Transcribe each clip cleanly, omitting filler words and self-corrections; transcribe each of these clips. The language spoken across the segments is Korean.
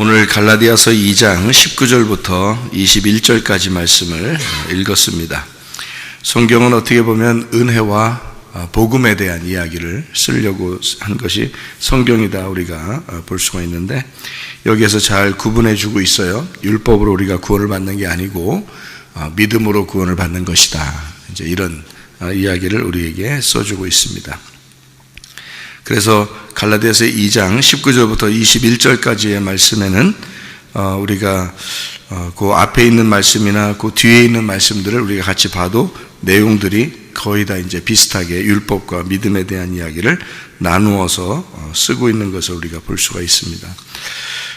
오늘 갈라디아서 2장 19절부터 21절까지 말씀을 읽었습니다. 성경은 어떻게 보면 은혜와 복음에 대한 이야기를 쓰려고 한 것이 성경이다 우리가 볼 수가 있는데, 여기에서 잘 구분해 주고 있어요. 율법으로 우리가 구원을 받는 게 아니고 믿음으로 구원을 받는 것이다. 이제 이런 이야기를 우리에게 써주고 있습니다. 그래서 갈라디아서 2장 19절부터 21절까지의 말씀에는 우리가 그 앞에 있는 말씀이나 그 뒤에 있는 말씀들을 우리가 같이 봐도 내용들이 거의 다 이제 비슷하게 율법과 믿음에 대한 이야기를 나누어서 쓰고 있는 것을 우리가 볼 수가 있습니다.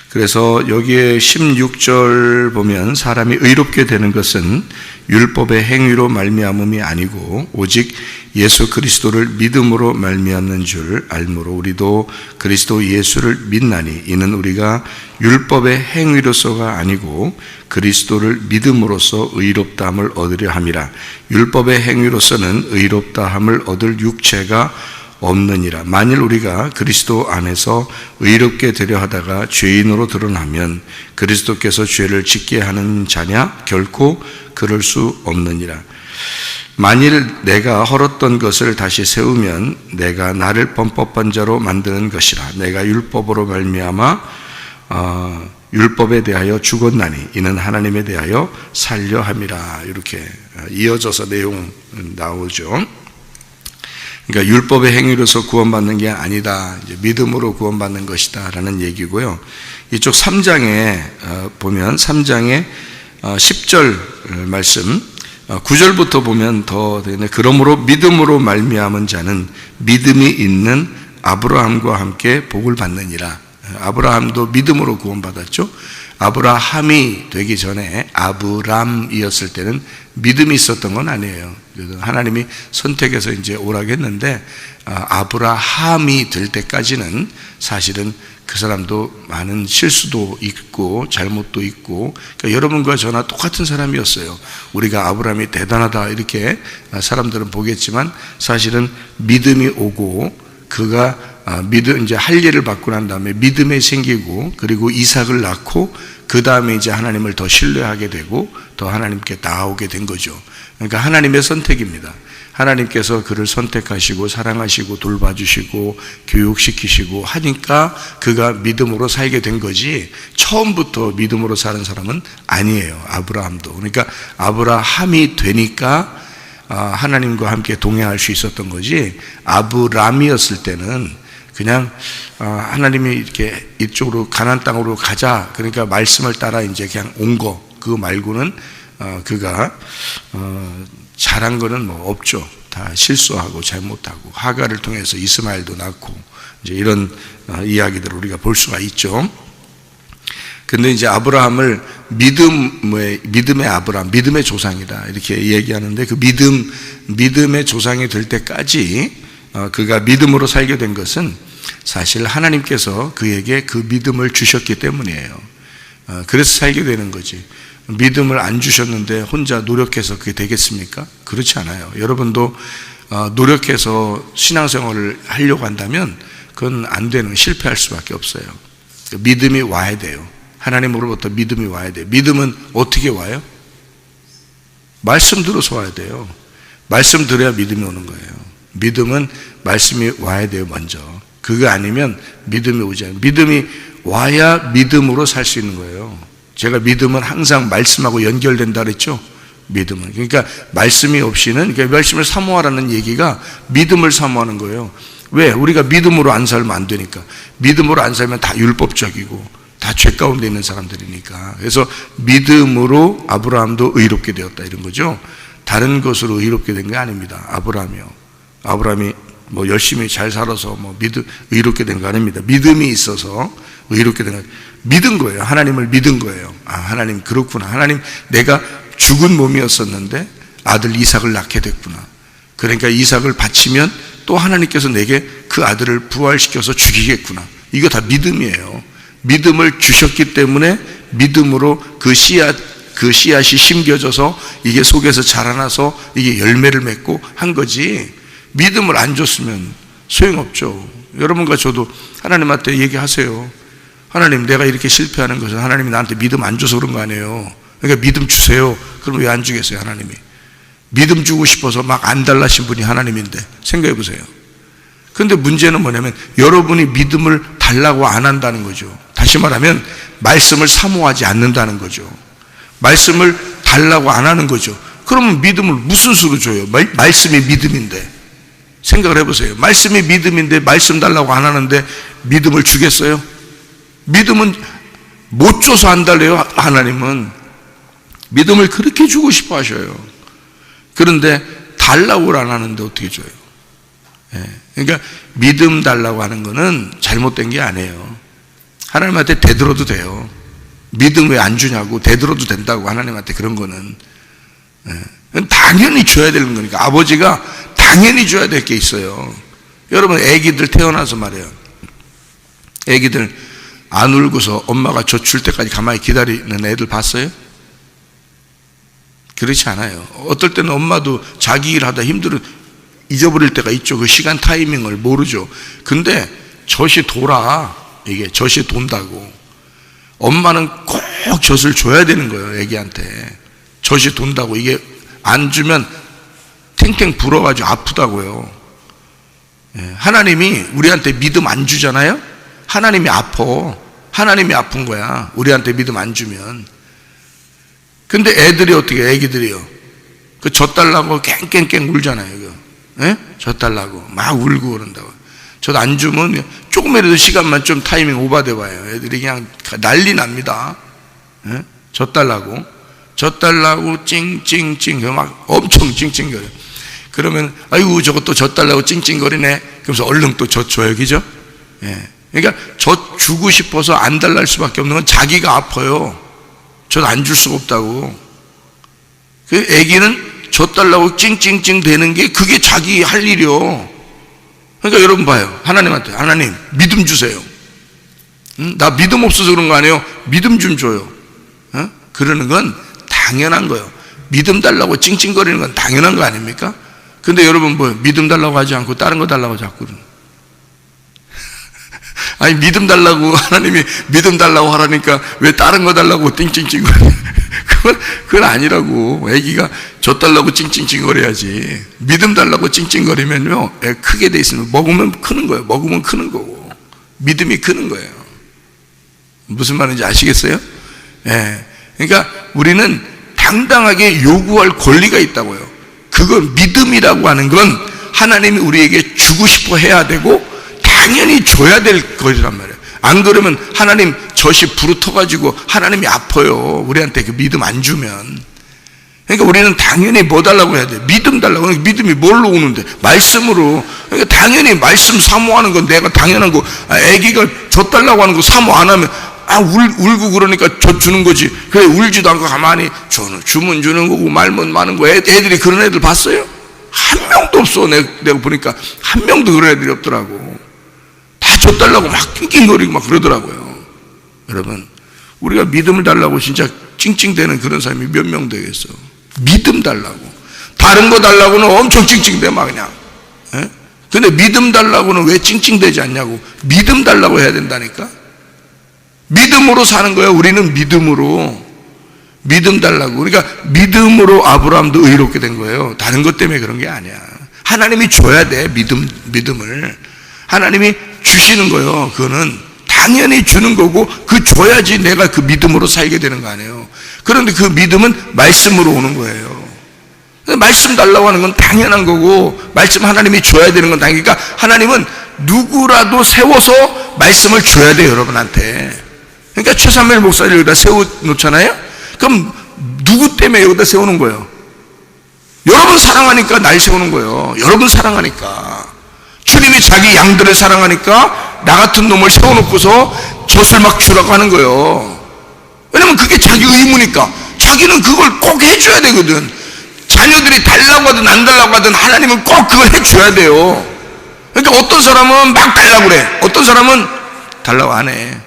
그래서 여기에 16절 보면 사람이 의롭게 되는 것은 율법의 행위로 말미암음이 아니고 오직 예수 그리스도를 믿음으로 말미암는 줄 알므로 우리도 그리스도 예수를 믿나니 이는 우리가 율법의 행위로서가 아니고 그리스도를 믿음으로써 의롭다함을 얻으려 함이라. 율법의 행위로서는 의롭다함을 얻을 육체가 없느니라. 만일 우리가 그리스도 안에서 의롭게 되려 하다가 죄인으로 드러나면 그리스도께서 죄를 짓게 하는 자냐? 결코 그럴 수 없느니라. 만일 내가 헐었던 것을 다시 세우면 내가 나를 범법한 자로 만드는 것이라. 내가 율법으로 말미암아 율법에 대하여 죽었나니 이는 하나님에 대하여 살려 함이라. 이렇게 이어져서 내용 나오죠. 그러니까 율법의 행위로서 구원받는 게 아니다, 이제 믿음으로 구원받는 것이다 라는 얘기고요. 이쪽 3장에 보면 3장의 10절 말씀 9절부터 보면 더 되네. 그러므로 믿음으로 말미암은 자는 믿음이 있는 아브라함과 함께 복을 받느니라. 아브라함도 믿음으로 구원받았죠. 아브라함이 되기 전에 아브람이었을 때는 믿음이 있었던 건 아니에요. 하나님이 선택해서 이제 오라고 했는데 아브라함이 될 때까지는 사실은 그 사람도 많은 실수도 있고 잘못도 있고, 그러니까 여러분과 저나 똑같은 사람이었어요. 우리가 아브라함이 대단하다 이렇게 사람들은 보겠지만 사실은 믿음이 오고 그가 믿음 이제 할 일을 받고 난 다음에 믿음이 생기고 그리고 이삭을 낳고 그 다음에 이제 하나님을 더 신뢰하게 되고 더 하나님께 나아오게 된 거죠. 그러니까 하나님의 선택입니다. 하나님께서 그를 선택하시고 사랑하시고 돌봐주시고 교육시키시고 하니까 그가 믿음으로 살게 된 거지, 처음부터 믿음으로 사는 사람은 아니에요. 아브라함도. 그러니까 아브라함이 되니까 하나님과 함께 동행할 수 있었던 거지, 아브람이었을 때는 그냥 하나님이 이렇게 이쪽으로 가나안 땅으로 가자 그러니까 말씀을 따라 이제 그냥 온 거, 그거 말고는 그가 잘한 거는 뭐 없죠. 다 실수하고 잘못하고 하가를 통해서 이스마엘도 낳고 이제 이런 이야기들을 우리가 볼 수가 있죠. 근데 이제 아브라함을 믿음의 아브라함, 믿음의 조상이다 이렇게 얘기하는데, 그 믿음의 조상이 될 때까지 그가 믿음으로 살게 된 것은 사실 하나님께서 그에게 그 믿음을 주셨기 때문이에요. 그래서 살게 되는 거지. 믿음을 안 주셨는데 혼자 노력해서 그게 되겠습니까? 그렇지 않아요. 여러분도 노력해서 신앙생활을 하려고 한다면 그건 안 되는, 실패할 수밖에 없어요. 믿음이 와야 돼요. 하나님으로부터 믿음이 와야 돼요. 믿음은 어떻게 와요? 말씀 들어서 와야 돼요. 말씀 들어야 믿음이 오는 거예요. 믿음은 말씀이 와야 돼요. 먼저. 그거 아니면 믿음이 오지 않아요. 믿음이 와야 믿음으로 살 수 있는 거예요. 제가 믿음은 항상 말씀하고 연결된다 그랬죠. 믿음은. 그러니까 말씀이 없이는, 그러니까 말씀을 사모하라는 얘기가 믿음을 사모하는 거예요. 왜? 우리가 믿음으로 안 살면 안 되니까. 믿음으로 안 살면 다 율법적이고 다 죄 가운데 있는 사람들이니까. 그래서 믿음으로 아브라함도 의롭게 되었다 이런 거죠. 다른 것으로 의롭게 된 게 아닙니다. 아브라함이 뭐 열심히 잘 살아서 뭐 의롭게 된 거 아닙니다. 믿음이 있어서 의롭게 된 거, 믿은 거예요. 하나님을 믿은 거예요. 하나님 그렇구나. 하나님, 내가 죽은 몸이었었는데 아들 이삭을 낳게 됐구나. 그러니까 이삭을 바치면 또 하나님께서 내게 그 아들을 부활시켜서 죽이겠구나. 이거 다 믿음이에요. 믿음을 주셨기 때문에 믿음으로 그 씨앗이 심겨져서 이게 속에서 자라나서 이게 열매를 맺고 한 거지, 믿음을 안 줬으면 소용없죠. 여러분과 저도 하나님한테 얘기하세요. 하나님, 내가 이렇게 실패하는 것은 하나님이 나한테 믿음 안 줘서 그런 거 아니에요. 그러니까 믿음 주세요. 그럼 왜 안 주겠어요, 하나님이? 믿음 주고 싶어서 막 안 달라신 분이 하나님인데 생각해 보세요. 그런데 문제는 뭐냐면 여러분이 믿음을 달라고 안 한다는 거죠. 다시 말하면 말씀을 사모하지 않는다는 거죠. 말씀을 달라고 안 하는 거죠. 그러면 믿음을 무슨 수로 줘요? 말씀이 믿음인데. 생각을 해보세요. 말씀이 믿음인데 말씀 달라고 안 하는데 믿음을 주겠어요? 믿음은 못 줘서 안 달래요. 하나님은 믿음을 그렇게 주고 싶어 하셔요. 그런데 달라고 안 하는데 어떻게 줘요? 그러니까 믿음 달라고 하는 거는 잘못된 게 아니에요. 하나님한테 대들어도 돼요. 믿음 왜 안 주냐고 대들어도 된다고. 하나님한테 그런 거는 당연히 줘야 되는 거니까. 아버지가 당연히 줘야 될 게 있어요. 여러분, 애기들 태어나서 말이에요, 애기들 안 울고서 엄마가 젖 줄 때까지 가만히 기다리는 애들 봤어요? 그렇지 않아요. 어떨 때는 엄마도 자기 일 하다 힘들어 잊어버릴 때가 있죠. 그 시간 타이밍을 모르죠. 근데 젖이 돌아. 이게 젖이 돈다고. 엄마는 꼭 젖을 줘야 되는 거예요, 애기한테. 젖이 돈다고. 이게 안 주면 탱탱 불어가지고 아프다고요. 하나님이 우리한테 믿음 안 주잖아요? 하나님이 아파. 하나님이 아픈 거야, 우리한테 믿음 안 주면. 근데 애들이 어떻게, 애기들이요, 그 젖 달라고 깽깽깽 울잖아요. 젖 달라고 막 울고 그런다고. 젖 안 주면 조금이라도 시간만 좀 타이밍 오버돼 봐요, 애들이 그냥 난리 납니다. 젖 달라고 찡찡찡 막 엄청 찡찡거려. 그러면 아이고 저것도 젖 달라고 찡찡거리네. 그러면서 얼른 또 젖 줘요, 그죠? 그러니까 젖 주고 싶어서 안 달랄 수밖에 없는 건 자기가 아파요. 젖 안 줄 수가 없다고. 그 애기는 젖 달라고 찡찡찡 대는 게 그게 자기 할 일이요. 그러니까 여러분 봐요, 하나님한테, 하나님 믿음 주세요. 나 믿음 없어서 그런 거 아니에요? 믿음 좀 줘요. 그러는 건 당연한 거예요. 믿음 달라고 찡찡거리는 건 당연한 거 아닙니까? 근데 여러분 뭐예요? 믿음 달라고 하지 않고 다른 거 달라고 자꾸 아니, 믿음 달라고, 하나님이 믿음 달라고 하라니까 왜 다른 거 달라고 띵찡찡거려? 그건 아니라고. 애기가 젖 달라고 찡찡찡거려야지. 믿음 달라고 찡찡거리면요, 애 크게 돼 있으면 먹으면 크는 거예요. 먹으면 크는 거고, 믿음이 크는 거예요. 무슨 말인지 아시겠어요? 그러니까 우리는 당당하게 요구할 권리가 있다고요. 그건 믿음이라고 하는 건 하나님이 우리에게 주고 싶어 해야 되고 당연히 줘야 될 것이란 말이에요. 안 그러면 하나님 젖이 부르터가지고 하나님이 아파요, 우리한테 그 믿음 안 주면. 그러니까 우리는 당연히 뭐 달라고 해야 돼? 믿음 달라고. 그러니까 믿음이 뭘로 오는데? 말씀으로. 그러니까 당연히 말씀 사모하는 건 내가 당연한 거. 애기가 젖 달라고 하는 거 사모 안 하면 울고 그러니까 젖 주는 거지. 그래, 울지도 않고 가만히 주면 주는 거고 말면 마는 거. 애들이 그런 애들 봤어요? 한 명도 없어. 내가 보니까 한 명도 그런 애들이 없더라고. 다 젖 달라고 막 낑낑거리고 막 그러더라고요. 여러분, 우리가 믿음을 달라고 진짜 찡찡대는 그런 사람이 몇 명 되겠어? 믿음 달라고. 다른 거 달라고는 엄청 찡찡대 막 그냥. 근데 믿음 달라고는 왜 찡찡대지 않냐고. 믿음 달라고 해야 된다니까. 믿음으로 사는 거야. 우리는 믿음으로. 믿음 달라고. 그러니까 믿음으로 아브라함도 의롭게 된 거예요. 다른 것 때문에 그런 게 아니야. 하나님이 줘야 돼. 믿음을 하나님이 주시는 거예요. 그거는 당연히 주는 거고, 그 줘야지 내가 그 믿음으로 살게 되는 거 아니에요. 그런데 그 믿음은 말씀으로 오는 거예요. 말씀 달라고 하는 건 당연한 거고, 말씀 하나님이 줘야 되는 건 당연히. 그러니까 하나님은 누구라도 세워서 말씀을 줘야 돼요, 여러분한테. 그러니까 최삼일 목사를 여기다 세워놓잖아요. 그럼 누구 때문에 여기다 세우는 거예요? 여러분 사랑하니까 날 세우는 거예요. 여러분 사랑하니까. 주님이 자기 양들을 사랑하니까 나 같은 놈을 세워놓고서 젖을 막 주라고 하는 거예요. 왜냐면 그게 자기 의무니까. 자기는 그걸 꼭 해줘야 되거든. 자녀들이 달라고 하든 안 달라고 하든 하나님은 꼭 그걸 해줘야 돼요. 그러니까 어떤 사람은 막 달라고 그래. 어떤 사람은 달라고 안 해.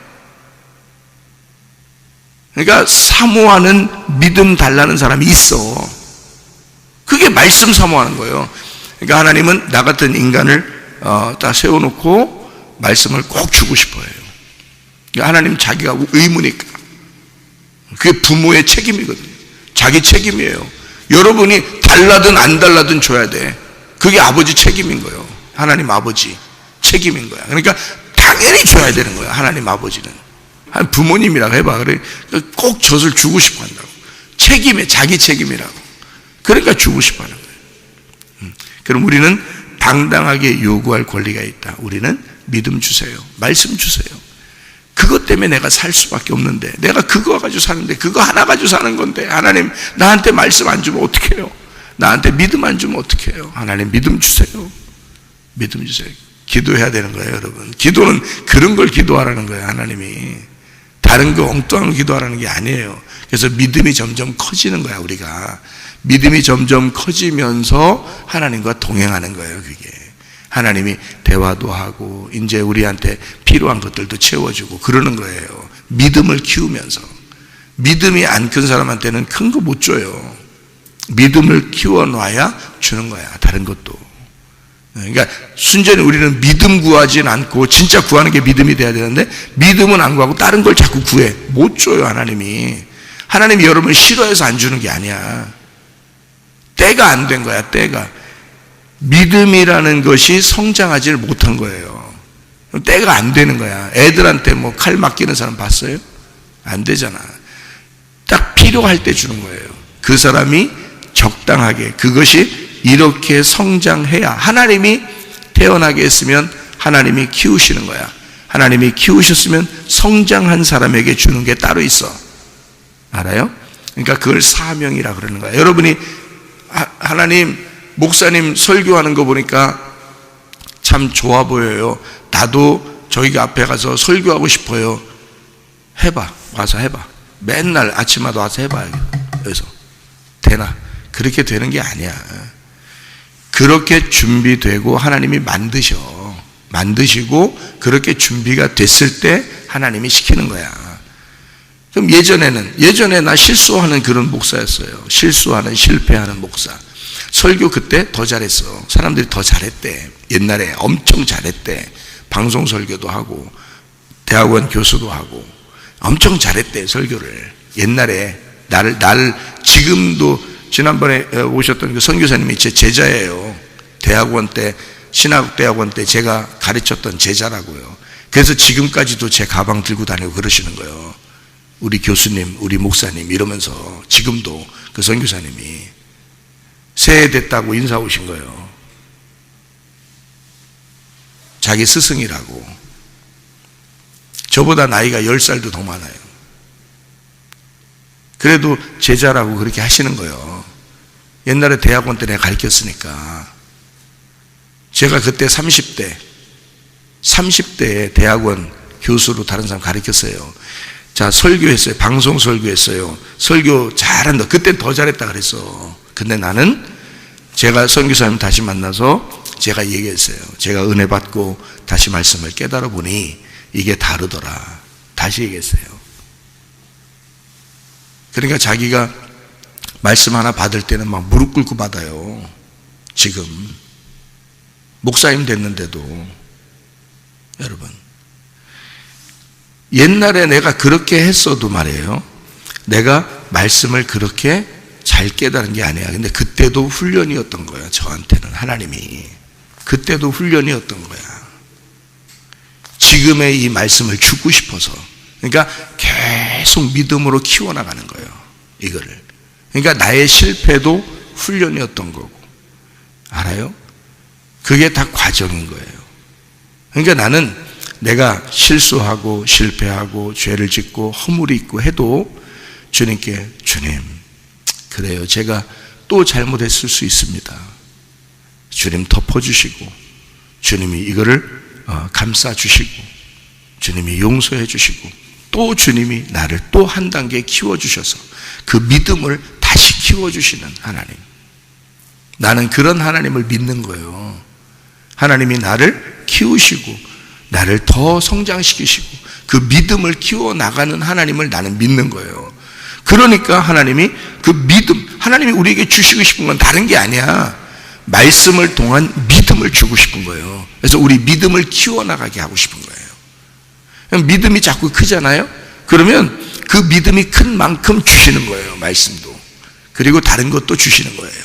그러니까 사모하는 믿음 달라는 사람이 있어. 그게 말씀 사모하는 거예요. 그러니까 하나님은 나 같은 인간을 딱 세워놓고 말씀을 꼭 주고 싶어 해요. 하나님 자기가 의무니까. 그게 부모의 책임이거든요. 자기 책임이에요. 여러분이 달라든 안 달라든 줘야 돼. 그게 아버지 책임인 거예요. 하나님 아버지 책임인 거야. 그러니까 당연히 줘야 되는 거야. 하나님 아버지는. 한 부모님이라고 해봐. 그래 꼭 젖을 주고 싶어 한다고. 책임에 자기 책임이라고. 그러니까 주고 싶어 하는 거예요. 그럼 우리는 당당하게 요구할 권리가 있다. 우리는 믿음 주세요. 말씀 주세요. 그것 때문에 내가 살 수밖에 없는데, 내가 그거 가지고 사는데, 그거 하나 가지고 사는 건데, 하나님 나한테 말씀 안 주면 어떡해요? 나한테 믿음 안 주면 어떡해요? 하나님 믿음 주세요. 믿음 주세요. 기도해야 되는 거예요, 여러분. 기도는 그런 걸 기도하라는 거예요, 하나님이. 다른 거 엉뚱한 거 기도하라는 게 아니에요. 그래서 믿음이 점점 커지는 거야, 우리가. 믿음이 점점 커지면서 하나님과 동행하는 거예요, 그게. 하나님이 대화도 하고 이제 우리한테 필요한 것들도 채워주고 그러는 거예요. 믿음을 키우면서. 믿음이 안 큰 사람한테는 큰 거 못 줘요. 믿음을 키워놔야 주는 거야, 다른 것도. 그러니까 순전히 우리는 믿음 구하진 않고, 진짜 구하는 게 믿음이 돼야 되는데 믿음은 안 구하고 다른 걸 자꾸 구해. 못 줘요, 하나님이. 하나님이 여러분을 싫어해서 안 주는 게 아니야. 때가 안 된 거야, 때가. 믿음이라는 것이 성장하지를 못한 거예요. 때가 안 되는 거야. 애들한테 뭐 칼 맡기는 사람 봤어요? 안 되잖아. 딱 필요할 때 주는 거예요. 그 사람이 적당하게, 그것이 이렇게 성장해야, 하나님이 태어나게 했으면 하나님이 키우시는 거야. 하나님이 키우셨으면 성장한 사람에게 주는 게 따로 있어. 알아요? 그러니까 그걸 사명이라 그러는 거야. 여러분이 하나님, 목사님 설교하는 거 보니까 참 좋아 보여요. 나도 저희 앞에 가서 설교하고 싶어요. 해봐. 와서 해봐. 맨날 아침마다 와서 해봐. 여기서. 되나? 그렇게 되는 게 아니야. 그렇게 준비되고 하나님이 만드시고 그렇게 준비가 됐을 때 하나님이 시키는 거야. 그럼 예전에 나 실수하는 그런 목사였어요. 실수하는, 실패하는 목사. 설교 그때 더 잘했어. 사람들이 더 잘했대. 옛날에 엄청 잘했대. 방송 설교도 하고 대학원 교수도 하고 엄청 잘했대, 설교를. 옛날에 나를 지금도, 지난번에 오셨던 그 선교사님이 제 제자예요. 대학원 때, 신학대학원 때 제가 가르쳤던 제자라고요. 그래서 지금까지도 제 가방 들고 다니고 그러시는 거예요. 우리 교수님, 우리 목사님 이러면서. 지금도 그 선교사님이 새해 됐다고 인사 오신 거예요. 자기 스승이라고. 저보다 나이가 10살도 더 많아요. 그래도 제자라고 그렇게 하시는 거예요. 옛날에 대학원 때 내가 가르쳤으니까. 제가 그때 30대에 대학원 교수로 다른 사람 가르쳤어요. 자, 설교했어요. 방송 설교했어요. 설교 잘한다. 그때 더 잘했다 그랬어. 근데 나는, 제가 선교사님 다시 만나서 제가 얘기했어요. 제가 은혜 받고 다시 말씀을 깨달아 보니 이게 다르더라. 다시 얘기했어요. 그러니까 자기가 말씀 하나 받을 때는 막 무릎 꿇고 받아요. 지금 목사님 됐는데도. 여러분, 옛날에 내가 그렇게 했어도 말이에요, 내가 말씀을 그렇게 잘 깨달은 게 아니야. 근데 그때도 훈련이었던 거야. 저한테는 하나님이. 그때도 훈련이었던 거야. 지금의 이 말씀을 주고 싶어서. 그러니까 계속 믿음으로 키워나가는 거예요, 이거를. 그러니까 나의 실패도 훈련이었던 거고. 알아요? 그게 다 과정인 거예요. 그러니까 나는 내가 실수하고 실패하고 죄를 짓고 허물이 있고 해도 주님께, 주님, 그래요, 제가 또 잘못했을 수 있습니다. 주님 덮어주시고, 주님이 이거를 감싸주시고, 주님이 용서해 주시고, 또 주님이 나를 또 한 단계 키워주셔서 그 믿음을 다시 키워주시는 하나님. 나는 그런 하나님을 믿는 거예요. 하나님이 나를 키우시고 나를 더 성장시키시고 그 믿음을 키워나가는 하나님을 나는 믿는 거예요. 그러니까 하나님이 그 믿음, 하나님이 우리에게 주시고 싶은 건 다른 게 아니야. 말씀을 통한 믿음을 주고 싶은 거예요. 그래서 우리 믿음을 키워나가게 하고 싶은 거예요. 믿음이 자꾸 크잖아요. 그러면 그 믿음이 큰 만큼 주시는 거예요. 말씀도. 그리고 다른 것도 주시는 거예요.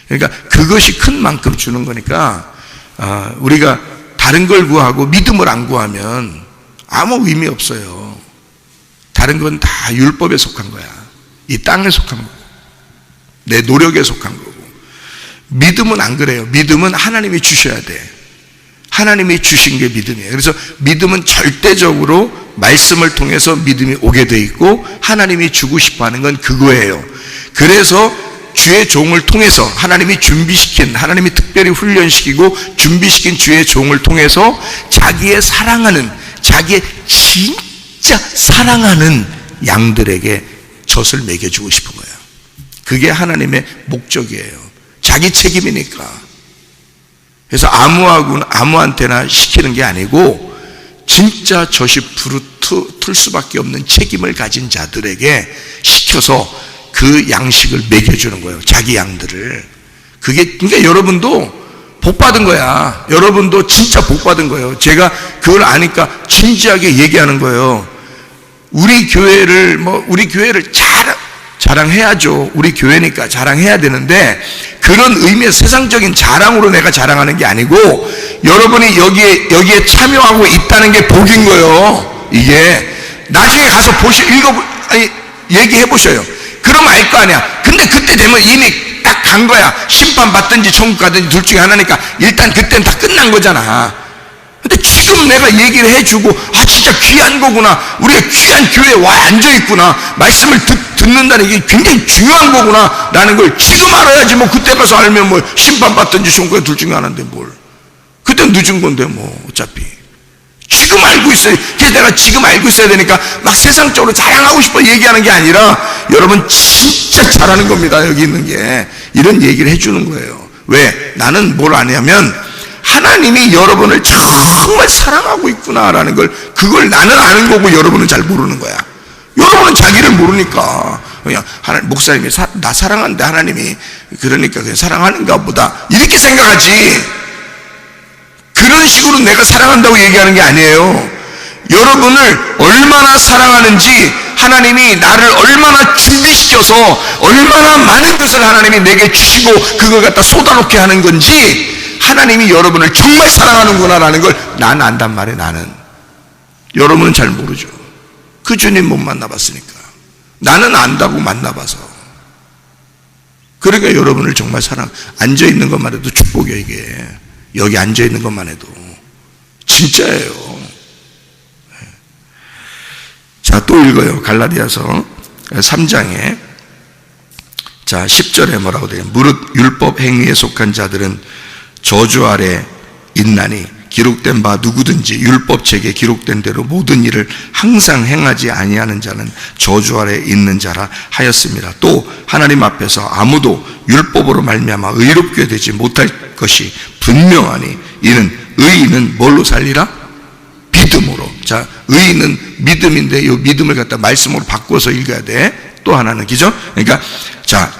그러니까 그것이 큰 만큼 주는 거니까 우리가 다른 걸 구하고 믿음을 안 구하면 아무 의미 없어요. 다른 건 다 율법에 속한 거야. 이 땅에 속한 거고 내 노력에 속한 거고. 믿음은 안 그래요. 믿음은 하나님이 주셔야 돼. 하나님이 주신 게 믿음이에요. 그래서 믿음은 절대적으로 말씀을 통해서 믿음이 오게 돼 있고 하나님이 주고 싶어 하는 건 그거예요. 그래서 주의 종을 통해서 하나님이 준비시킨, 하나님이 특별히 훈련시키고 준비시킨 주의 종을 통해서 자기의 사랑하는, 자기의 진짜 사랑하는 양들에게 젖을 먹여주고 싶은 거예요. 그게 하나님의 목적이에요. 자기 책임이니까. 그래서 아무한테나 시키는 게 아니고 진짜 젖이 부르틀 수밖에 없는 책임을 가진 자들에게 시켜서 그 양식을 먹여주는 거예요. 자기 양들을. 그러니까 여러분도 복 받은 거야. 여러분도 진짜 복 받은 거예요. 제가 그걸 아니까 진지하게 얘기하는 거예요. 우리 교회를 자랑해야죠. 우리 교회니까 자랑해야 되는데 그런 의미의 세상적인 자랑으로 내가 자랑하는 게 아니고 여러분이 여기에 참여하고 있다는 게 복인 거예요. 이게 나중에 가서 얘기해 보셔요. 그럼 알 거 아니야. 근데 그때 되면 이미 딱 간 거야. 심판 받든지 천국 가든지 둘 중에 하나니까 일단 그때는 다 끝난 거잖아. 근데 지금 내가 얘기를 해주고 진짜 귀한 거구나. 우리가 귀한 교회에 와 앉아있구나. 말씀을 듣는다는 게 굉장히 중요한 거구나 라는 걸 지금 알아야지. 뭐 그때 가서 알면 뭐 심판받든지 천국에 둘 중에 하나인데 뭘. 그땐 늦은 건데 뭐 어차피 지금 알고 있어요. 그래서 내가 지금 알고 있어야 되니까 막 세상적으로 자랑하고 싶어 얘기하는 게 아니라 여러분 진짜 잘하는 겁니다. 여기 있는 게. 이런 얘기를 해주는 거예요. 왜? 나는 뭘 아냐면 하나님이 여러분을 정말 사랑하고 있구나라는 걸, 그걸 나는 아는 거고 여러분은 잘 모르는 거야. 여러분은 자기를 모르니까 그냥 목사님이 나 사랑하는데 하나님이 그러니까 그냥 사랑하는가 보다 이렇게 생각하지. 그런 식으로 내가 사랑한다고 얘기하는 게 아니에요. 여러분을 얼마나 사랑하는지, 하나님이 나를 얼마나 준비시켜서 얼마나 많은 것을 하나님이 내게 주시고 그걸 갖다 쏟아놓게 하는 건지, 하나님이 여러분을 정말 사랑하는구나라는 걸 나는 안단 말이에요. 나는. 여러분은 잘 모르죠. 그 주님 못 만나봤으니까. 나는 안다고 만나봐서. 그러니까 여러분을 정말 앉아있는 것만 해도 축복이에요. 이게 여기 앉아있는 것만 해도 진짜예요. 자, 또 읽어요. 갈라디아서 3장에 자 10절에 뭐라고 돼요? 무릇 율법 행위에 속한 자들은 저주 아래 있나니 기록된 바 누구든지 율법책에 기록된 대로 모든 일을 항상 행하지 아니하는 자는 저주 아래 있는 자라 하였습니다. 또 하나님 앞에서 아무도 율법으로 말미암아 의롭게 되지 못할 것이 분명하니 이는 의인은 뭘로 살리라? 믿음으로. 자, 의인은 믿음인데 이 믿음을 갖다 말씀으로 바꿔서 읽어야 돼. 또 하나는 기죠? 그러니까 자,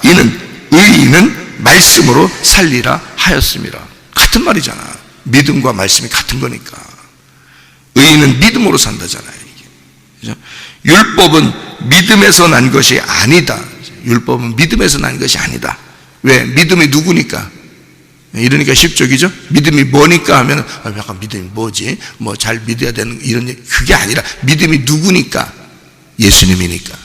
의인은 말씀으로 살리라 하였습니다. 같은 말이잖아. 믿음과 말씀이 같은 거니까. 의인은 믿음으로 산다잖아요. 이게. 율법은 믿음에서 난 것이 아니다. 율법은 믿음에서 난 것이 아니다. 왜? 믿음이 누구니까? 이러니까 쉽죠, 그죠? 믿음이 뭐니까 하면 약간 믿음이 뭐지? 뭐 잘 믿어야 되는 이런 그게 아니라 믿음이 누구니까? 예수님이니까.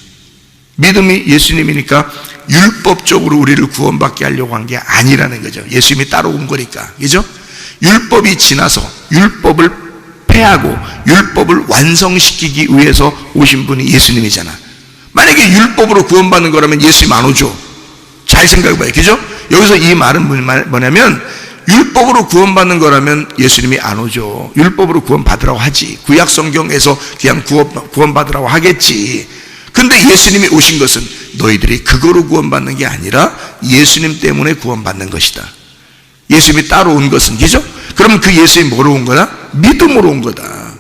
믿음이 예수님이니까 율법적으로 우리를 구원받게 하려고 한 게 아니라는 거죠. 예수님이 따로 온 거니까. 그죠? 율법이 지나서 율법을 폐하고 율법을 완성시키기 위해서 오신 분이 예수님이잖아. 만약에 율법으로 구원받는 거라면 예수님 안 오죠. 잘 생각해봐요. 그죠? 여기서 이 말은 뭐냐면 율법으로 구원받는 거라면 예수님이 안 오죠. 율법으로 구원받으라고 하지. 구약 성경에서 그냥 구원받으라고 하겠지. 근데 예수님이 오신 것은 너희들이 그거로 구원받는 게 아니라 예수님 때문에 구원받는 것이다. 예수님이 따로 온 것은, 그죠? 그러면 그 예수님이 뭐로 온 거다? 믿음으로 온 거다.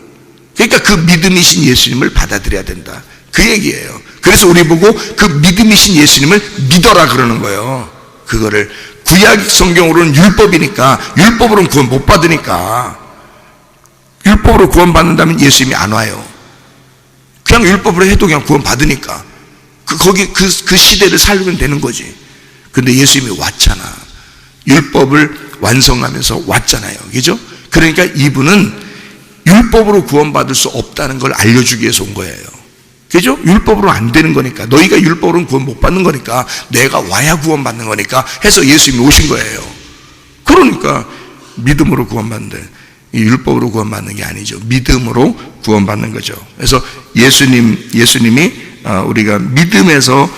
그러니까 그 믿음이신 예수님을 받아들여야 된다. 그 얘기예요. 그래서 우리 보고 그 믿음이신 예수님을 믿어라 그러는 거예요. 그거를 구약 성경으로는 율법이니까, 율법으로는 구원 못 받으니까. 율법으로 구원받는다면 예수님이 안 와요. 그냥 율법으로 해도 그냥 구원받으니까 그 시대를 살면 되는 거지. 근데 예수님이 왔잖아. 율법을 완성하면서 왔잖아요. 그죠? 그러니까 이분은 율법으로 구원받을 수 없다는 걸 알려주기 위해서 온 거예요. 그죠? 율법으로 안 되는 거니까, 너희가 율법으로는 구원 못 받는 거니까 내가 와야 구원받는 거니까 해서 예수님이 오신 거예요. 그러니까 믿음으로 구원받는데, 율법으로 구원받는 게 아니죠. 믿음으로 구원받는 거죠. 그래서 예수님이 우리가 믿음에서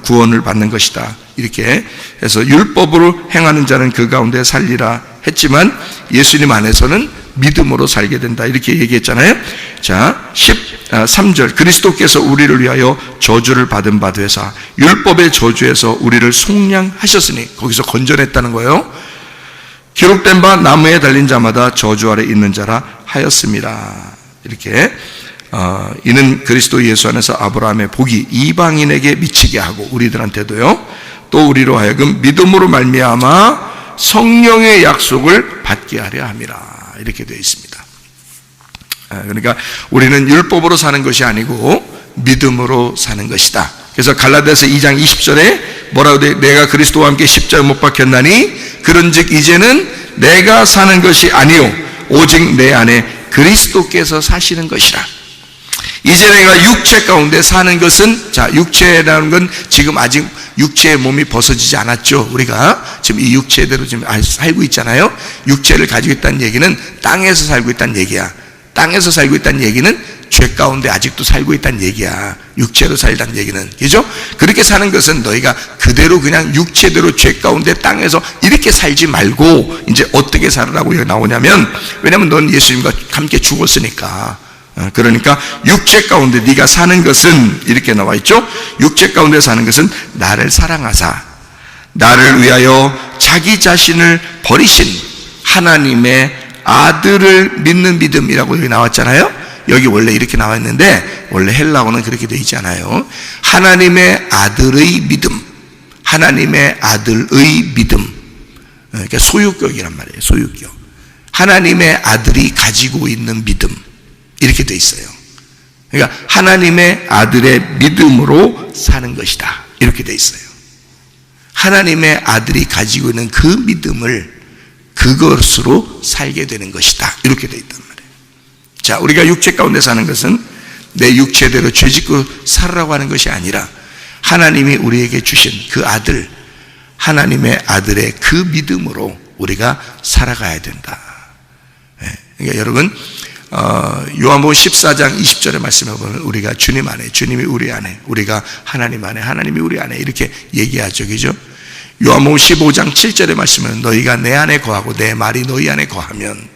구원을 받는 것이다, 이렇게 해서 율법으로 행하는 자는 그 가운데 살리라 했지만 예수님 안에서는 믿음으로 살게 된다, 이렇게 얘기했잖아요. 자, 13절, 그리스도께서 우리를 위하여 저주를 받은 바 되사 율법의 저주에서 우리를 속량하셨으니, 거기서 건져냈다는 거예요. 기록된 바 나무에 달린 자마다 저주 아래 있는 자라 하였습니다. 이렇게 이는 그리스도 예수 안에서 아브라함의 복이 이방인에게 미치게 하고 우리들한테도요, 또 우리로 하여금 믿음으로 말미암아 성령의 약속을 받게 하려 함이라, 이렇게 되어 있습니다. 그러니까 우리는 율법으로 사는 것이 아니고 믿음으로 사는 것이다. 그래서 갈라디아서 2장 20절에 뭐라고 돼? 내가 그리스도와 함께 십자가에 못 박혔나니 그런즉 이제는 내가 사는 것이 아니요 오직 내 안에 그리스도께서 사시는 것이라. 이제 내가 육체 가운데 사는 것은, 자, 육체라는 건 지금 아직 육체의 몸이 벗어지지 않았죠. 우리가 지금 이 육체대로 지금 살고 있잖아요. 육체를 가지고 있다는 얘기는 땅에서 살고 있다는 얘기야. 땅에서 살고 있다는 얘기는 죄 가운데 아직도 살고 있다는 얘기야. 육체로 살다는 얘기는, 그죠? 그렇게 사는 것은 너희가 그대로 그냥 육체대로 죄 가운데 땅에서 이렇게 살지 말고 이제 어떻게 살으라고 나오냐면, 왜냐면 넌 예수님과 함께 죽었으니까. 그러니까 육체 가운데 네가 사는 것은, 이렇게 나와 있죠. 육체 가운데 사는 것은 나를 사랑하사 나를 위하여 자기 자신을 버리신 하나님의 아들을 믿는 믿음이라고 여기 나왔잖아요. 여기 원래 이렇게 나와 있는데 원래 헬라어는 그렇게 되어 있잖아요. 하나님의 아들의 믿음, 하나님의 아들의 믿음. 그러니까 소유격이란 말이에요. 소유격. 하나님의 아들이 가지고 있는 믿음, 이렇게 돼 있어요. 그러니까 하나님의 아들의 믿음으로 사는 것이다, 이렇게 돼 있어요. 하나님의 아들이 가지고 있는 그 믿음을 그것으로 살게 되는 것이다, 이렇게 돼 있단 말이에요. 자, 우리가 육체 가운데 사는 것은 내 육체대로 죄짓고 살으라고 하는 것이 아니라 하나님이 우리에게 주신 그 아들, 하나님의 아들의 그 믿음으로 우리가 살아가야 된다. 그러니까 여러분, 요한복음 14장 20절의 말씀에 보면 우리가 주님 안에, 주님이 우리 안에, 우리가 하나님 안에, 하나님이 우리 안에, 이렇게 얘기하죠. 그죠? 요한복음 15장 7절의 말씀은 너희가 내 안에 거하고 내 말이 너희 안에 거하면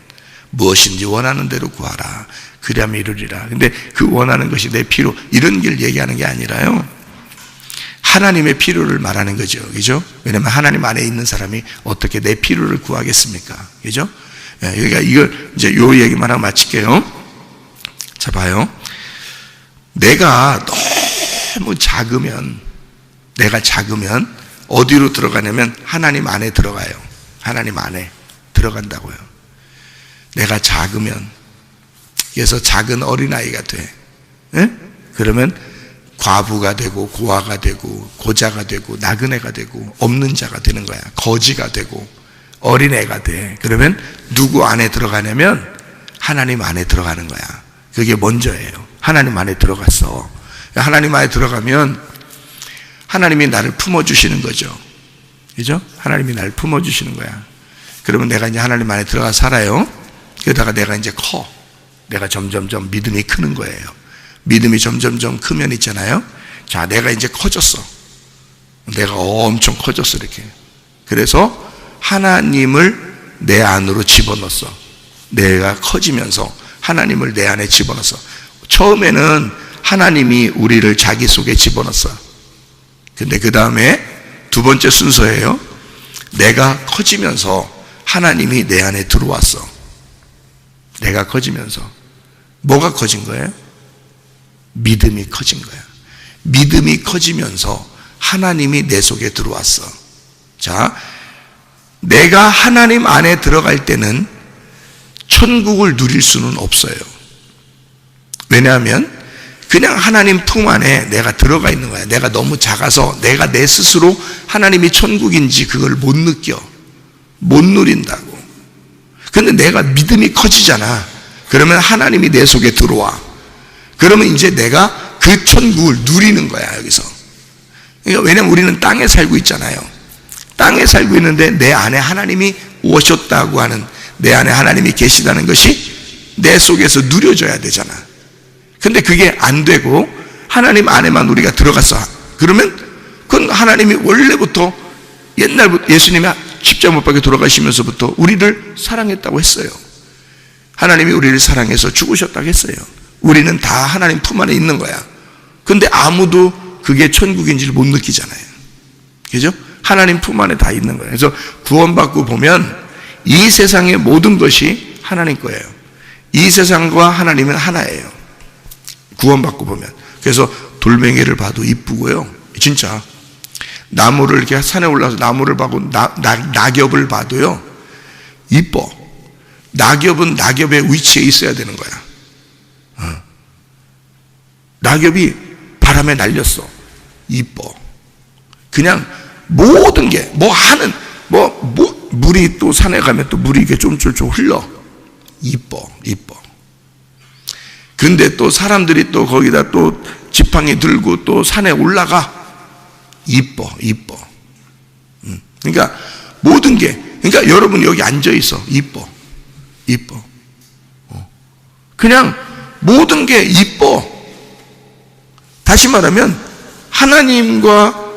무엇인지 원하는 대로 구하라, 그리하면 이루리라. 근데 그 원하는 것이 내 피로, 이런 길 얘기하는 게 아니라요, 하나님의 필요를 말하는 거죠. 그죠? 왜냐면 하나님 안에 있는 사람이 어떻게 내 필요를 구하겠습니까? 그죠? 그러니까 이걸 이제 요 얘기만 하고 마칠게요. 자, 봐요. 내가 너무 작으면, 내가 작으면 어디로 들어가냐면 하나님 안에 들어가요. 하나님 안에 들어간다고요. 내가 작으면, 그래서 작은 어린아이가 돼. 예? 그러면 과부가 되고 고아가 되고 고자가 되고 나그네가 되고 없는 자가 되는 거야. 거지가 되고 어린애가 돼. 그러면 누구 안에 들어가냐면 하나님 안에 들어가는 거야. 그게 먼저예요. 하나님 안에 들어갔어. 하나님 안에 들어가면 하나님이 나를 품어주시는 거죠. 그죠? 하나님이 나를 품어주시는 거야. 그러면 내가 이제 하나님 안에 들어가 살아요. 그러다가 내가 이제 커. 내가 점점점 믿음이 크는 거예요. 믿음이 점점점 크면 있잖아요. 자, 내가 이제 커졌어. 내가 엄청 커졌어, 이렇게. 그래서 하나님을 내 안으로 집어넣었어. 내가 커지면서 하나님을 내 안에 집어넣었어. 처음에는 하나님이 우리를 자기 속에 집어넣었어. 근데 그 다음에 두 번째 순서예요. 내가 커지면서 하나님이 내 안에 들어왔어. 내가 커지면서. 뭐가 커진 거예요? 믿음이 커진 거야. 믿음이 커지면서 하나님이 내 속에 들어왔어. 자, 내가 하나님 안에 들어갈 때는 천국을 누릴 수는 없어요. 왜냐하면 그냥 하나님 품 안에 내가 들어가 있는 거야. 내가 너무 작아서 내가 내 스스로 하나님이 천국인지 그걸 못 느껴. 못 누린다고. 근데 내가 믿음이 커지잖아. 그러면 하나님이 내 속에 들어와. 그러면 이제 내가 그 천국을 누리는 거야, 여기서. 그러니까 왜냐면 우리는 땅에 살고 있잖아요. 땅에 살고 있는데 내 안에 하나님이 오셨다고 하는, 내 안에 하나님이 계시다는 것이 내 속에서 누려져야 되잖아. 근데 그게 안 되고 하나님 안에만 우리가 들어갔어. 그러면 그건 하나님이 원래부터 옛날부터 예수님이 십자가 못 박혀 돌아가시면서부터 우리를 사랑했다고 했어요. 하나님이 우리를 사랑해서 죽으셨다고 했어요. 우리는 다 하나님 품 안에 있는 거야. 근데 아무도 그게 천국인지를 못 느끼잖아요. 그죠? 하나님 품 안에 다 있는 거예요. 그래서 구원받고 보면 이 세상의 모든 것이 하나님 거예요. 이 세상과 하나님은 하나예요. 구원받고 보면. 그래서 돌멩이를 봐도 이쁘고요. 진짜 나무를 이렇게 산에 올라서 나무를 봐도 낙엽을 봐도요 이뻐. 낙엽은 낙엽의 위치에 있어야 되는 거야. 낙엽이 바람에 날렸어. 이뻐. 그냥 모든 게 물이 또 산에 가면 또 물이 이게 쫌쫌쫌 흘러. 이뻐. 근데 또 사람들이 또 거기다 또 지팡이 들고 또 산에 올라가. 이뻐. 그러니까 모든 게, 그러니까 여러분 여기 앉아 있어. 이뻐. 그냥 모든 게 이뻐. 다시 말하면 하나님과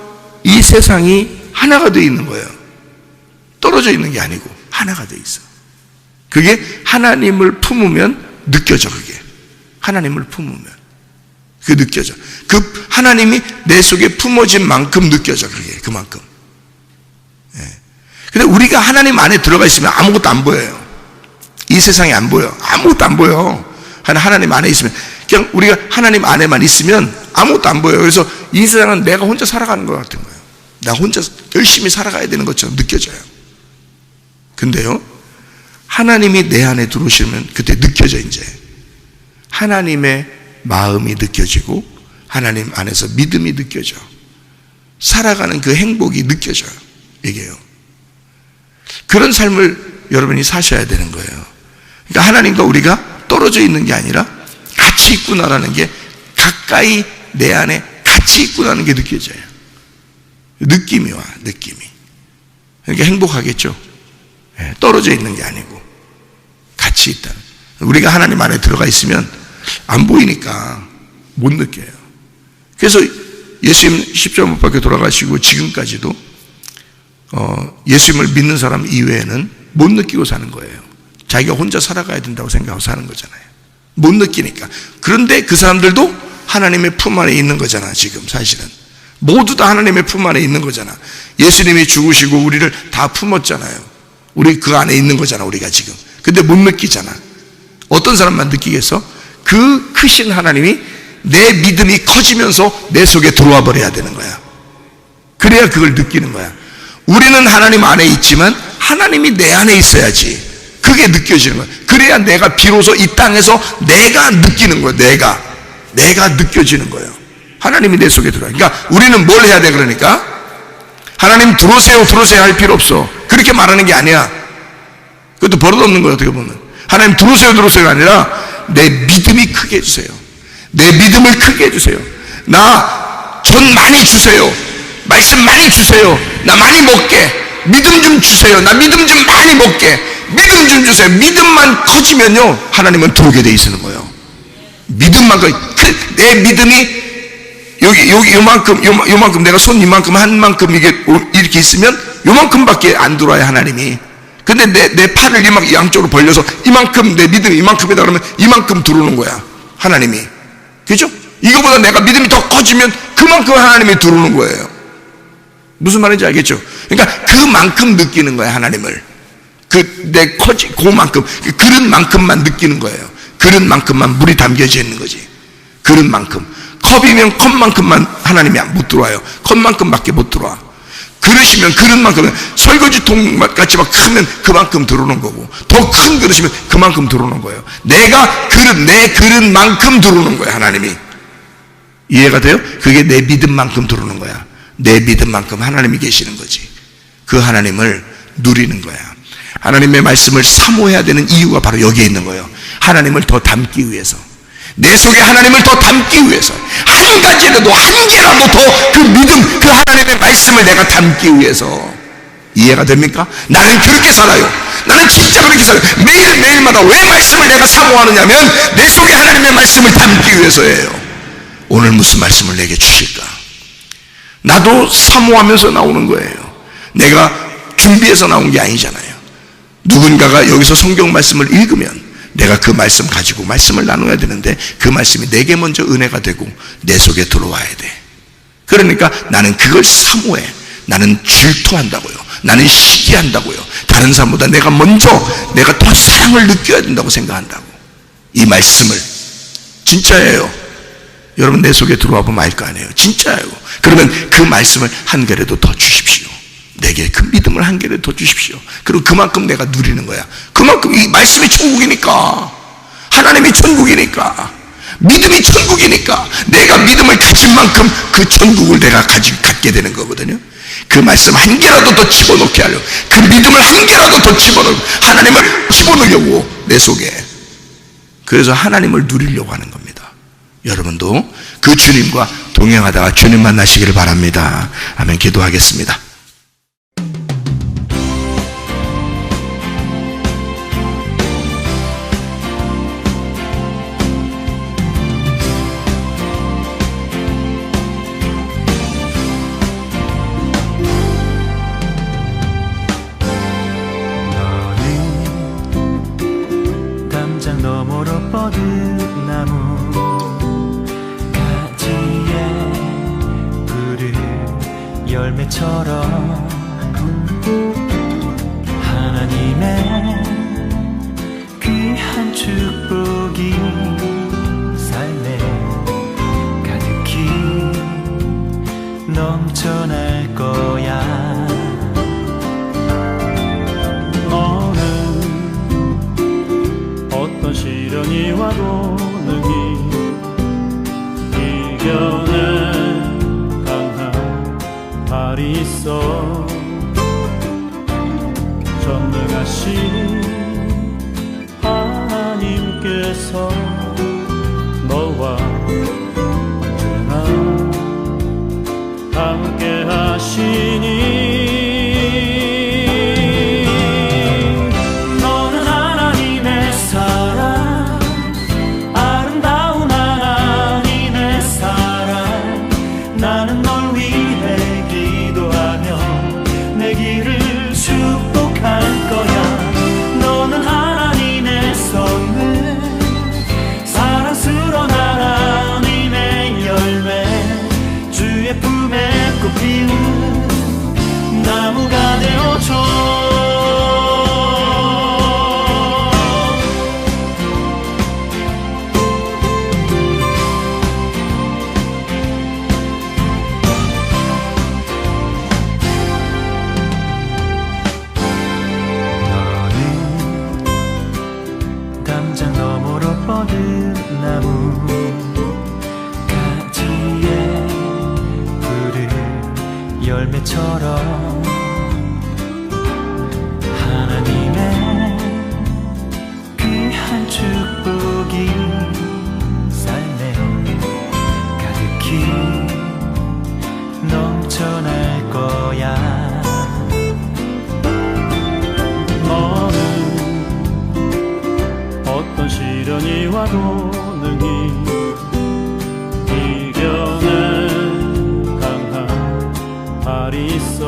이 세상이 하나가 되어 있는 거예요. 떨어져 있는 게 아니고 하나가 되어 있어. 그게 하나님을 품으면 느껴져. 그게 하나님을 품으면 그게 느껴져. 그 하나님이 내 속에 품어진 만큼 느껴져. 그게 그만큼. 근데 우리가 하나님 안에 들어가 있으면 아무것도 안 보여요. 이 세상이 안 보여. 아무것도 안 보여. 하나님 안에 있으면, 그냥 우리가 하나님 안에만 있으면 아무것도 안 보여요. 그래서 이 세상은 내가 혼자 살아가는 것 같은 거예요. 나 혼자 열심히 살아가야 되는 것처럼 느껴져요. 근데요, 하나님이 내 안에 들어오시면 그때 느껴져. 이제 하나님의 마음이 느껴지고 하나님 안에서 믿음이 느껴져. 살아가는 그 행복이 느껴져요. 이게요. 그런 삶을 여러분이 사셔야 되는 거예요. 그러니까 하나님과 우리가 떨어져 있는 게 아니라 같이 있구나라는 게, 가까이 내 안에 같이 있구나라는 게 느껴져요. 느낌이 와. 그러니까 행복하겠죠. 떨어져 있는 게 아니고 같이 있다. 우리가 하나님 안에 들어가 있으면 안 보이니까 못 느껴요. 그래서 예수님 십자가 못 박혀 돌아가시고 지금까지도 예수님을 믿는 사람 이외에는 못 느끼고 사는 거예요. 자기가 혼자 살아가야 된다고 생각하고 사는 거잖아요. 못 느끼니까. 그런데 그 사람들도 하나님의 품 안에 있는 거잖아. 지금 사실은 모두 다 하나님의 품 안에 있는 거잖아. 예수님이 죽으시고 우리를 다 품었잖아요. 우리 그 안에 있는 거잖아, 우리가 지금. 근데 못 느끼잖아. 어떤 사람만 느끼겠어? 그 크신 하나님이 내 믿음이 커지면서 내 속에 들어와 버려야 되는 거야. 그래야 그걸 느끼는 거야. 우리는 하나님 안에 있지만 하나님이 내 안에 있어야지. 그게 느껴지는 거야. 그래야 내가 비로소 이 땅에서 내가 느끼는 거야. 내가 느껴지는 거예요. 하나님이 내 속에 들어와. 그러니까 우리는 뭘 해야 돼? 그러니까 하나님 들어오세요 할 필요 없어. 그렇게 말하는 게 아니야. 그것도 버릇없는 거예요. 어떻게 보면 하나님 들어오세요가 아니라 내 믿음이 크게 해주세요. 내 믿음을 크게 해주세요. 나 돈 많이 주세요. 말씀 많이 주세요. 나 많이 먹게. 믿음 좀 주세요. 나 믿음 좀 많이 먹게. 믿음 좀 주세요. 믿음만 커지면요, 하나님은 들어오게 돼 있는 거예요. 믿음만 내 믿음이 여기 요만큼 내가 손 이만큼 한 만큼 이게 이렇게 있으면 요만큼밖에 안 들어와요, 하나님이. 근데 내 팔을 양쪽으로 벌려서 이만큼 내 믿음이 이만큼이다 그러면 이만큼 들어오는 거야, 하나님이. 그죠? 이거보다 내가 믿음이 더 커지면 그만큼 하나님이 들어오는 거예요. 무슨 말인지 알겠죠? 그러니까 그만큼 느끼는 거야, 하나님을. 그만큼, 그릇만큼만 느끼는 거예요. 그릇만큼만 물이 담겨져 있는 거지. 그릇만큼. 컵이면 컵만큼만 하나님이 못 들어와요. 컵만큼밖에 못 들어와. 그릇이면 그릇만큼, 설거지통 같이 막 크면 그만큼 들어오는 거고, 더 큰 그릇이면 그만큼 들어오는 거예요. 내가 내 그릇만큼 들어오는 거예요, 하나님이. 이해가 돼요? 그게 내 믿음만큼 들어오는 거야. 내 믿음만큼 하나님이 계시는 거지. 그 하나님을 누리는 거야. 하나님의 말씀을 사모해야 되는 이유가 바로 여기에 있는 거예요. 하나님을 더 닮기 위해서, 내 속에 하나님을 더 담기 위해서, 한 가지라도, 한 개라도 더 그 믿음, 그 하나님의 말씀을 내가 담기 위해서. 이해가 됩니까? 나는 그렇게 살아요. 나는 진짜 그렇게 살아요. 매일매일마다 왜 말씀을 내가 사모하느냐면 내 속에 하나님의 말씀을 담기 위해서예요. 오늘 무슨 말씀을 내게 주실까? 나도 사모하면서 나오는 거예요. 내가 준비해서 나온 게 아니잖아요. 누군가가 여기서 성경 말씀을 읽으면 내가 그 말씀 가지고 말씀을 나눠야 되는데, 그 말씀이 내게 먼저 은혜가 되고 내 속에 들어와야 돼. 그러니까 나는 그걸 사모해. 나는 질투한다고요. 나는 시기한다고요. 다른 사람보다 내가 더 사랑을 느껴야 된다고 생각한다고. 이 말씀을, 진짜예요. 여러분 내 속에 들어와 보면 알 거 아니에요. 진짜예요. 그러면 그 말씀을 한 개라도 더 주십시오. 내게 그 믿음을 한 개라도 더 주십시오. 그리고 그만큼 내가 누리는 거야. 그만큼 이 말씀이 천국이니까, 하나님이 천국이니까, 믿음이 천국이니까, 내가 믿음을 가진 만큼 그 천국을 내가 갖게 되는 거거든요. 그 말씀 한 개라도 더 집어넣게 하려고, 그 믿음을 한 개라도 더 집어넣고, 하나님을 집어넣으려고 내 속에. 그래서 하나님을 누리려고 하는 겁니다. 여러분도 그 주님과 동행하다가 주님 만나시기를 바랍니다. 아멘. 기도하겠습니다. 너머로 뻗은 나무 가지에 푸른 열매처럼 하나님의 귀한 축복이 삶에 가득히 넘쳐날 거야. 시련이 와도 능히 이겨낸 강한 발이 있어. 전능하신 하나님께서 너와 언제나 함께 하시니 나무가 되어줘. 너는 담장 너머로 뻗은 나무 가지에 푸른 열매처럼 하나님의 귀한 축복이 삶에 가득히 넘쳐날 거야. 너는 어떤 시련이 와도 능히 이겨낸 강한 발이 있어.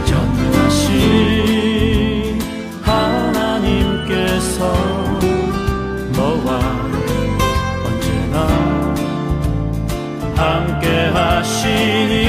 전능하신 하나님께서 너와 언제나 함께 하시니